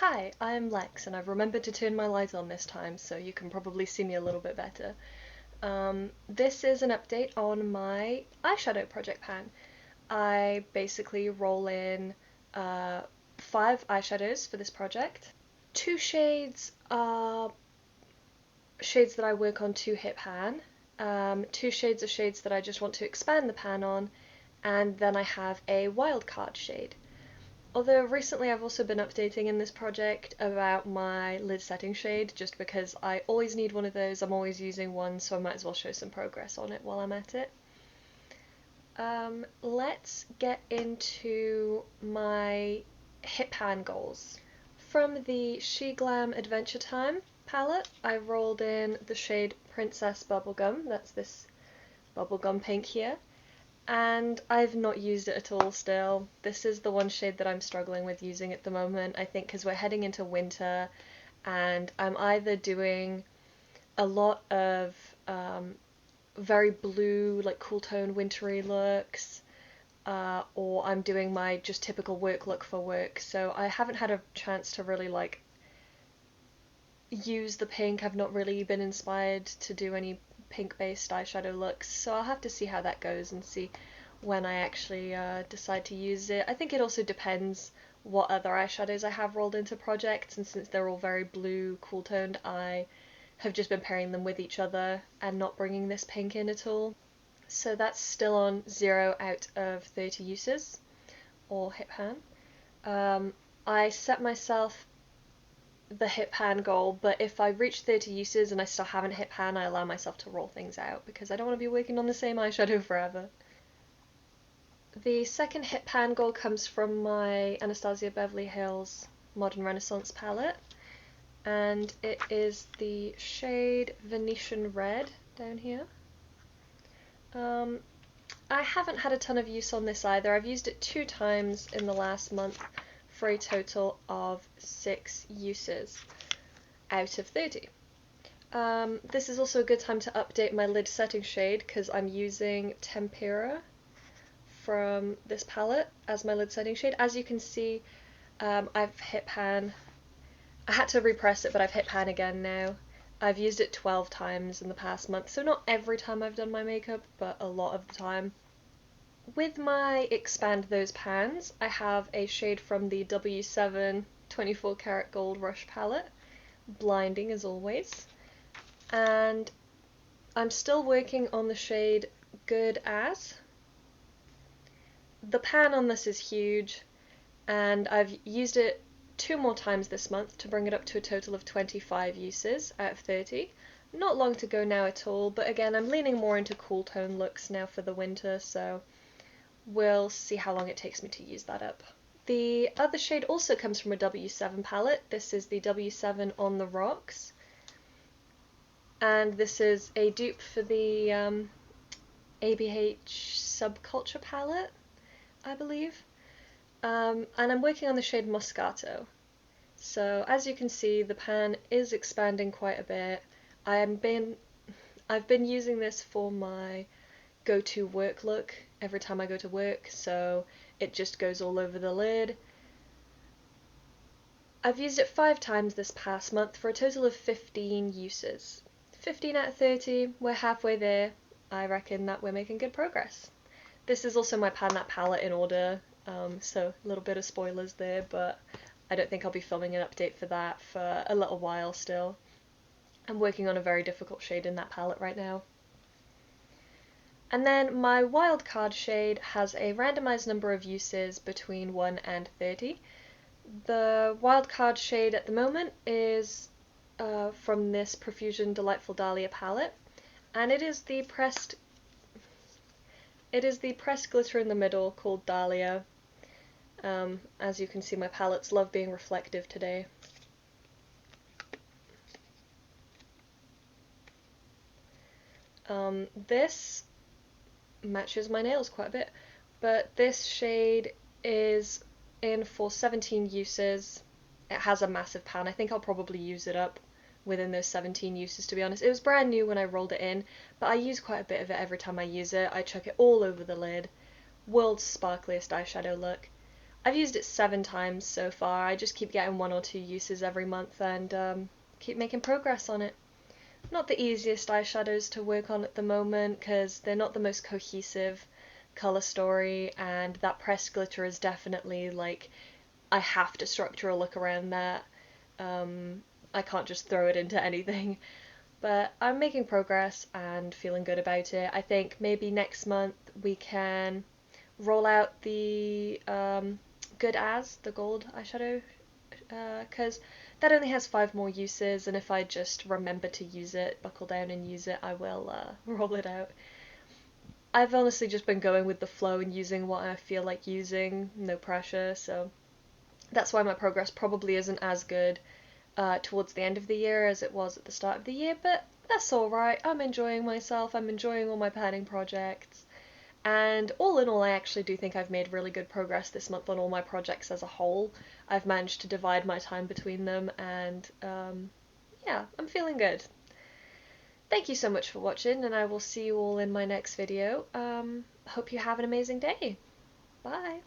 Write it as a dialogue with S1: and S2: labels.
S1: Hi, I'm Lex, and I've remembered to turn my light on this time, so you can probably see me a little bit better. This is an update on my eyeshadow project pan. I basically roll in 5 eyeshadows for this project. 2 shades are shades that I work on to hit pan. 2 shades are shades that I just want to expand the pan on, and then I have a wildcard shade. Although recently I've also been updating in this project about my lid setting shade, just because I always need one of those, I'm always using one, so I might as well show some progress on it while I'm at it. Let's get into my hit pan goals. From the She Glam Adventure Time palette, I rolled in the shade Princess Bubblegum, that's this bubblegum pink here. And I've not used it at all still. This is the one shade that I'm struggling with using at the moment, I think because we're heading into winter and I'm either doing a lot of very blue, like cool tone wintry looks, or I'm doing my just typical work look for work. So I haven't had a chance to really like use the pink. I've not really been inspired to do any pink based eyeshadow looks, so I'll have to see how that goes and see when I actually decide to use it. I think it also depends what other eyeshadows I have rolled into projects, and since they're all very blue, cool toned, I have just been pairing them with each other and not bringing this pink in at all. So that's still on 0 out of 30 uses, or hit pan. I set myself the hit pan goal, but if I reach 30 uses and I still haven't hit pan, I allow myself to roll things out because I don't want to be working on the same eyeshadow forever. The second hit pan goal comes from my Anastasia Beverly Hills Modern Renaissance palette, and it is the shade Venetian Red down here. I haven't had a ton of use on this either. I've used it 2 times in the last month for a total of 6 uses out of 30. This is also a good time to update my lid setting shade because I'm using Tempera from this palette as my lid setting shade. As you can see, I've hit pan. I had to repress it, but I've hit pan again now. I've used it 12 times in the past month, so not every time I've done my makeup, but a lot of the time. With my Expand Those pans, I have a shade from the W7 24 karat gold rush palette, blinding as always, and I'm still working on the shade Good As. The pan on this is huge, and I've used it 2 more times this month to bring it up to a total of 25 uses out of 30. Not long to go now at all, but again I'm leaning more into cool tone looks now for the winter, so we'll see how long it takes me to use that up. The other shade also comes from a W7 palette. This is the W7 On The Rocks, and this is a dupe for the ABH Subculture palette, I believe. And I'm working on the shade Moscato. So as you can see, the pan is expanding quite a bit. I've been using this for my go-to work look every time I go to work, so it just goes all over the lid. I've used it 5 times this past month for a total of 15 uses. 15 out of 30, we're halfway there. I reckon that we're making good progress. This is also my Pan That palette in order, so a little bit of spoilers there, but I don't think I'll be filming an update for that for a little while still. I'm working on a very difficult shade in that palette right now. And then my wildcard shade has a randomized number of uses between 1 and 30. The wildcard shade at the moment is from this Profusion Delightful Dahlia palette, and it is the pressed glitter in the middle called Dahlia. As you can see, my palettes love being reflective today. This matches my nails quite a bit, but this shade is in for 17 uses. It has a massive pan. I think I'll probably use it up within those 17 uses, to be honest. It was brand new when I rolled it in, but I use quite a bit of it every time I use it. I chuck it all over the lid. World's sparkliest eyeshadow look. I've used it 7 times so far. I just keep getting 1 or 2 uses every month and keep making progress on it. Not the easiest eyeshadows to work on at the moment because they're not the most cohesive colour story, and that pressed glitter is definitely like, I have to structure a look around that. I can't just throw it into anything. But I'm making progress and feeling good about it. I think maybe next month we can roll out the Good As, the gold eyeshadow, because that only has 5 more uses, and if I just remember to use it, buckle down and use it, I will roll it out. I've honestly just been going with the flow and using what I feel like using, no pressure, so that's why my progress probably isn't as good towards the end of the year as it was at the start of the year, but that's alright. I'm enjoying myself, I'm enjoying all my planning projects, and all in all, I actually do think I've made really good progress this month on all my projects as a whole. I've managed to divide my time between them, and yeah, I'm feeling good. Thank you so much for watching, and I will see you all in my next video. Hope you have an amazing day. Bye!